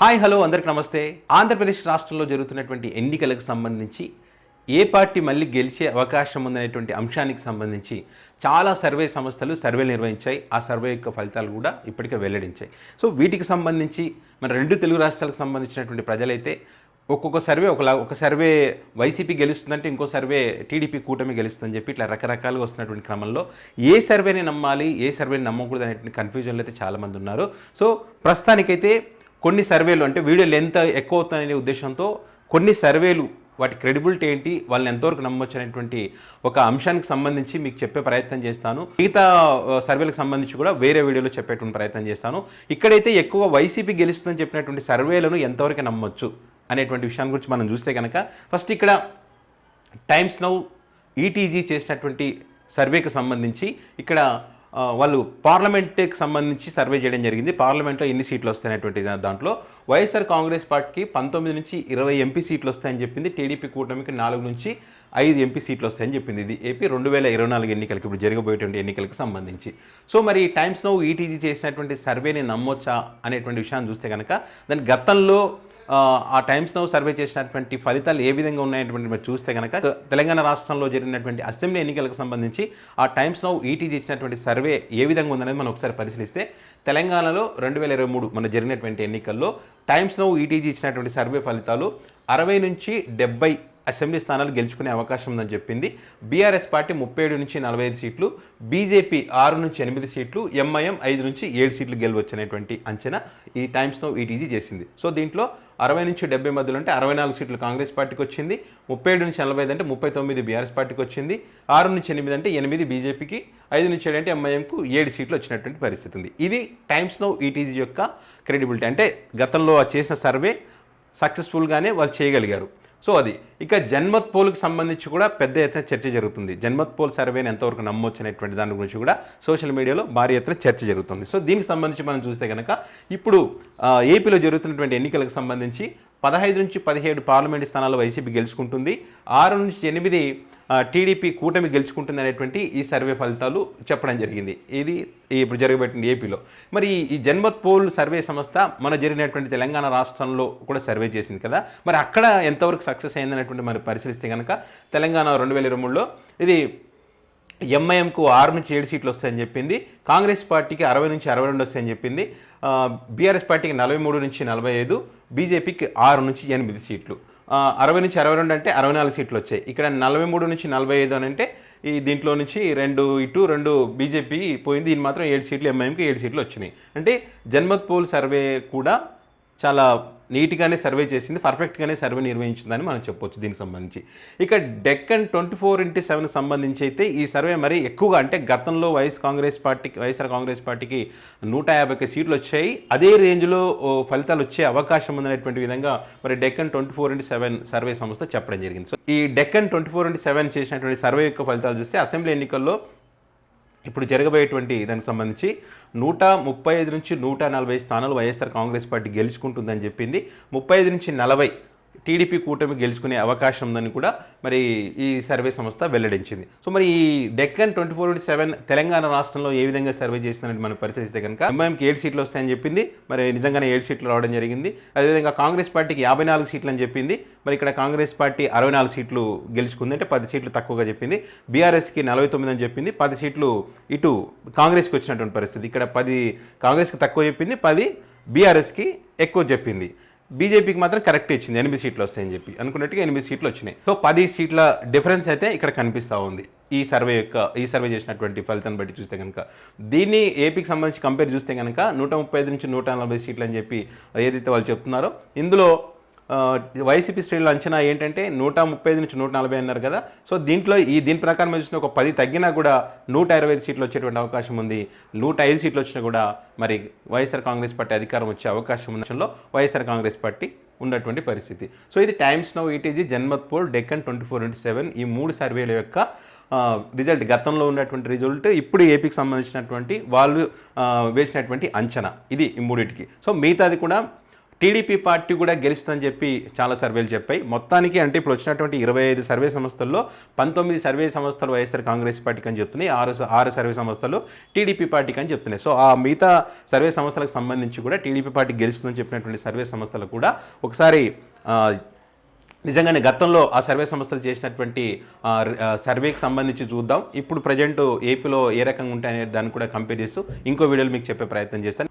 Hi hello అందరికి నమస్తే. ఆంధ్రప్రదేశ్ రాష్ట్రంలో జరుగుతున్నటువంటి ఎన్నికలకు సంబంధించి ఏ పార్టీ మళ్ళీ గెలిచే అవకాశం ఉందనేటువంటి అంశానికి సంబంధించి చాలా సర్వే సంస్థలు సర్వేలు నిర్వహించాయి. ఆ సర్వే యొక్క ఫలితాలు కూడా ఇప్పటికే వెల్లడించాయి. సో వీటికి సంబంధించి మన రెండు తెలుగు రాష్ట్రాలకు సంబంధించినటువంటి ప్రజలైతే ఒక్కొక్క సర్వే ఒక సర్వే వైసీపీ గెలుస్తుందంటే ఇంకో సర్వే టీడీపీ కూటమి గెలుస్తుందని చెప్పి ఇట్లా రకరకాలుగా వస్తున్నటువంటి క్రమంలో ఏ సర్వేని నమ్మాలి, ఏ సర్వేని నమ్మకూడదు అనేటువంటి కన్ఫ్యూజన్లో అయితే చాలామంది ఉన్నారు. సో ప్రస్తుతానికైతే కొన్ని సర్వేలు అంటే వీడియో లెంత్ ఎక్కువ అవుతుందనే ఉద్దేశంతో కొన్ని సర్వేలు వాటి క్రెడిబిలిటీ ఏంటి, వాళ్ళని ఎంతవరకు నమ్మొచ్చు అనేటువంటి ఒక అంశానికి సంబంధించి మీకు చెప్పే ప్రయత్నం చేస్తాను. మిగతా సర్వేలకు సంబంధించి కూడా వేరే వీడియోలో చెప్పేటువంటి ప్రయత్నం చేస్తాను. ఇక్కడైతే ఎక్కువ వైసీపీ గెలుస్తుందని చెప్పినటువంటి సర్వేలను ఎంతవరకు నమ్మొచ్చు అనేటువంటి విషయాన్ని గురించి మనం చూస్తే కనుక ఫస్ట్ ఇక్కడ టైమ్స్ నౌ ఈటీజీ చేసినటువంటి సర్వేకి సంబంధించి ఇక్కడ వాళ్ళు పార్లమెంట్కి సంబంధించి సర్వే చేయడం జరిగింది. పార్లమెంట్లో ఎన్ని సీట్లు వస్తాయనేటువంటి దాంట్లో వైఎస్ఆర్ కాంగ్రెస్ పార్టీకి 19 నుంచి 20 ఎంపీ సీట్లు వస్తాయని చెప్పింది. టీడీపీ కూటమికి 4 నుంచి 5 ఎంపీ సీట్లు వస్తాయని చెప్పింది. ఇది ఏపీ 2024 ఎన్నికలకి, ఇప్పుడు జరగబోయేటువంటి ఎన్నికలకు సంబంధించి. సో మరి టైమ్స్ నౌ ఈటీజీ చేసినటువంటి సర్వేని నమ్మొచ్చా అనేటువంటి విషయాన్ని చూస్తే కనుక దాని గతంలో ఆ టైమ్స్ నౌ సర్వే చేసినటువంటి ఫలితాలు ఏ విధంగా ఉన్నాయనేటువంటి మరి చూస్తే కనుక తెలంగాణ రాష్ట్రంలో జరిగినటువంటి అసెంబ్లీ ఎన్నికలకు సంబంధించి ఆ టైమ్స్ నౌ ఈటీజీ ఇచ్చినటువంటి సర్వే ఏ విధంగా ఉందనేది మనం ఒకసారి పరిశీలిస్తే తెలంగాణలో 2023 మన జరిగినటువంటి ఎన్నికల్లో టైమ్స్ నౌ ఈటీజీ ఇచ్చినటువంటి సర్వే ఫలితాలు 60 నుంచి 70 అసెంబ్లీ స్థానాలు గెలుచుకునే అవకాశం ఉందని చెప్పింది. బీఆర్ఎస్ పార్టీ 37 నుంచి 45 సీట్లు, బీజేపీ 6 నుంచి 8 సీట్లు, ఎంఐఎం 5 నుంచి 7 సీట్లు గెలవచ్చనేటువంటి అంచనా ఈ టైమ్స్ నౌ ఈటీజీ చేసింది. సో దీంట్లో 60 నుంచి 70 మధ్యలో అంటే 64 సీట్లు కాంగ్రెస్ పార్టీకి వచ్చింది, 37 నుంచి 45 అంటే 39 బీఆర్ఎస్ పార్టీకి వచ్చింది, 6 నుంచి 8 అంటే 8 బీజేపీకి, 5 నుంచి 7 అంటే ఎంఐఎంకు 7 సీట్లు వచ్చినటువంటి పరిస్థితి ఉంది. ఇది టైమ్స్ నౌ ఈటీజీ యొక్క క్రెడిబిలిటీ. అంటే గతంలో చేసిన సర్వే సక్సెస్ఫుల్గానే వాళ్ళు చేయగలిగారు. సో అది ఇక జన్మత్ పోల్కి సంబంధించి కూడా పెద్ద ఎత్తున చర్చ జరుగుతుంది. జన్మత్ పోల్ సర్వేని ఎంతవరకు నమ్మొచ్చు అనేటువంటి దాని గురించి కూడా సోషల్ మీడియాలో భారీ ఎత్తున చర్చ జరుగుతుంది. సో దీనికి సంబంధించి మనం చూస్తే కనుక ఇప్పుడు ఏపీలో జరుగుతున్నటువంటి ఎన్నికలకు సంబంధించి 15 నుంచి 17 పార్లమెంటు స్థానాలు వైసీపీ గెలుచుకుంటుంది, 6 నుంచి 8 టీడీపీ కూటమి గెలుచుకుంటుంది అనేటువంటి ఈ సర్వే ఫలితాలు చెప్పడం జరిగింది. ఇది ఇప్పుడు జరగబెట్టింది ఏపీలో. మరి ఈ జన్మత్ పోల్ సర్వే సంస్థ మన జరిగినటువంటి తెలంగాణ రాష్ట్రంలో కూడా సర్వే చేసింది కదా, మరి అక్కడ ఎంతవరకు సక్సెస్ అయిందనేటువంటి మరి పరిశీలిస్తే కనుక తెలంగాణ 2023లో ఇది ఎంఐఎంకు 6 నుంచి 7 సీట్లు వస్తాయని చెప్పింది, కాంగ్రెస్ పార్టీకి 60 నుంచి 62 వస్తాయని చెప్పింది, బీఆర్ఎస్ పార్టీకి 43 నుంచి 45, బీజేపీకి 6 నుంచి 8 సీట్లు, 60 నుంచి 62 అంటే 64 సీట్లు వచ్చాయి. ఇక్కడ 43 నుంచి 45 అని అంటే ఈ దీంట్లో నుంచి 2 బీజేపీ పోయింది, దీని మాత్రం 7 సీట్లు, ఎంఐఎంకి 7 సీట్లు వచ్చినాయి. అంటే జన్మత్ పోల్ సర్వే కూడా చాలా నీట్గానే సర్వే చేసింది, పర్ఫెక్ట్గానే సర్వే నిర్వహించిందని మనం చెప్పొచ్చు దీనికి సంబంధించి. ఇక డెక్కన్ 24/7 సంబంధించి అయితే ఈ సర్వే మరి ఎక్కువగా అంటే గతంలో వైఎస్ఆర్ కాంగ్రెస్ పార్టీకి 151 సీట్లు వచ్చాయి, అదే రేంజ్లో ఫలితాలు వచ్చే అవకాశం ఉందనేటువంటి విధంగా మరి డెక్కన్ 24/7 సర్వే సంస్థ చెప్పడం జరిగింది. సో ఈ డెక్కన్ 24/7 చేసినటువంటి సర్వే యొక్క ఫలితాలు చూస్తే అసెంబ్లీ ఎన్నికల్లో ఇప్పుడు జరగబోయేటువంటి దానికి సంబంధించి 135 నుంచి 140 స్థానాలు వైఎస్ఆర్ కాంగ్రెస్ పార్టీ గెలుచుకుంటుందని చెప్పింది, 35 నుంచి 40 టీడీపీ కూటమి గెలుచుకునే అవకాశం ఉందని కూడా మరి ఈ సర్వే సంస్థ వెల్లడించింది. సో మరి ఈ డెక్కన్ 24/7 తెలంగాణ రాష్ట్రంలో ఏ విధంగా సర్వే చేస్తుందని మనం పరిశీలిస్తే కనుక ఎంఐఎంకి 7 సీట్లు వస్తాయని చెప్పింది, మరి నిజంగానే 7 సీట్లు రావడం జరిగింది. అదేవిధంగా కాంగ్రెస్ పార్టీకి 54 సీట్లు అని చెప్పింది, మరి ఇక్కడ కాంగ్రెస్ పార్టీ 64 సీట్లు గెలుచుకుంది, అంటే 10 సీట్లు తక్కువగా చెప్పింది. బీఆర్ఎస్కి 49 అని చెప్పింది, 10 సీట్లు ఇటు కాంగ్రెస్కి వచ్చినటువంటి పరిస్థితి. ఇక్కడ 10 కాంగ్రెస్కి తక్కువ చెప్పింది, 10 బీఆర్ఎస్కి ఎక్కువ చెప్పింది. బీజేపీకి మాత్రం కరెక్ట్ ఇచ్చింది, 8 సీట్లు వస్తాయని చెప్పి అనుకున్నట్టుగా 8 సీట్లు వచ్చినాయి. సో 10 సీట్ల డిఫరెన్స్ అయితే ఇక్కడ కనిపిస్తూ ఉంది ఈ సర్వే చేసినటువంటి ఫలితాన్ని బట్టి చూస్తే కనుక. దీన్ని ఏపీకి సంబంధించి కంపేర్ చూస్తే కనుక 135 నుంచి 140 సీట్లు అని చెప్పి ఏదైతే వాళ్ళు చెప్తున్నారో, ఇందులో వైసీపీ శ్రేణుల అంచనా ఏంటంటే 135 నుంచి 140 అన్నారు కదా. సో దీని ప్రకారం చూసిన ఒక 10 తగ్గినా కూడా 125 సీట్లు వచ్చేటువంటి అవకాశం ఉంది. 105 సీట్లు వచ్చినా కూడా మరి వైఎస్ఆర్ కాంగ్రెస్ పార్టీ అధికారం వచ్చే అవకాశం ఉన్న వైఎస్ఆర్ కాంగ్రెస్ పార్టీ ఉన్నటువంటి పరిస్థితి. సో ఇది Times Now ETG, Janmat poll, Deccan 24/7 ఈ 3 సర్వేల యొక్క రిజల్ట్, గతంలో ఉన్నటువంటి రిజల్ట్, ఇప్పుడు ఏపీకి సంబంధించినటువంటి వాళ్ళు వేసినటువంటి అంచనా, ఇది ఈ మూడింటికి. సో మిగతాది కూడా టీడీపీ పార్టీ కూడా గెలుస్తుందని చెప్పి చాలా సర్వేలు చెప్పాయి. మొత్తానికి అంటే ఇప్పుడు వచ్చినటువంటి 25 సర్వే సంస్థల్లో 19 సర్వే సంస్థలు వైఎస్ఆర్ కాంగ్రెస్ పార్టీకి అని చెప్తున్నాయి, 6 సర్వే సంస్థలు టీడీపీ పార్టీకి అని చెప్తున్నాయి. సో ఆ మిగతా సర్వే సంస్థలకు సంబంధించి కూడా టీడీపీ పార్టీ గెలుస్తుందని చెప్పినటువంటి సర్వే సంస్థలు కూడా ఒకసారి నిజంగానే గతంలో ఆ సర్వే సంస్థలు చేసినటువంటి సర్వేకి సంబంధించి చూద్దాం. ఇప్పుడు ప్రజెంట్ ఏపీలో ఏ రకంగా ఉంటాయనే దాన్ని కూడా కంపేర్ చేస్తూ ఇంకో వీడియోలో మీకు చెప్పే ప్రయత్నం చేస్తాను.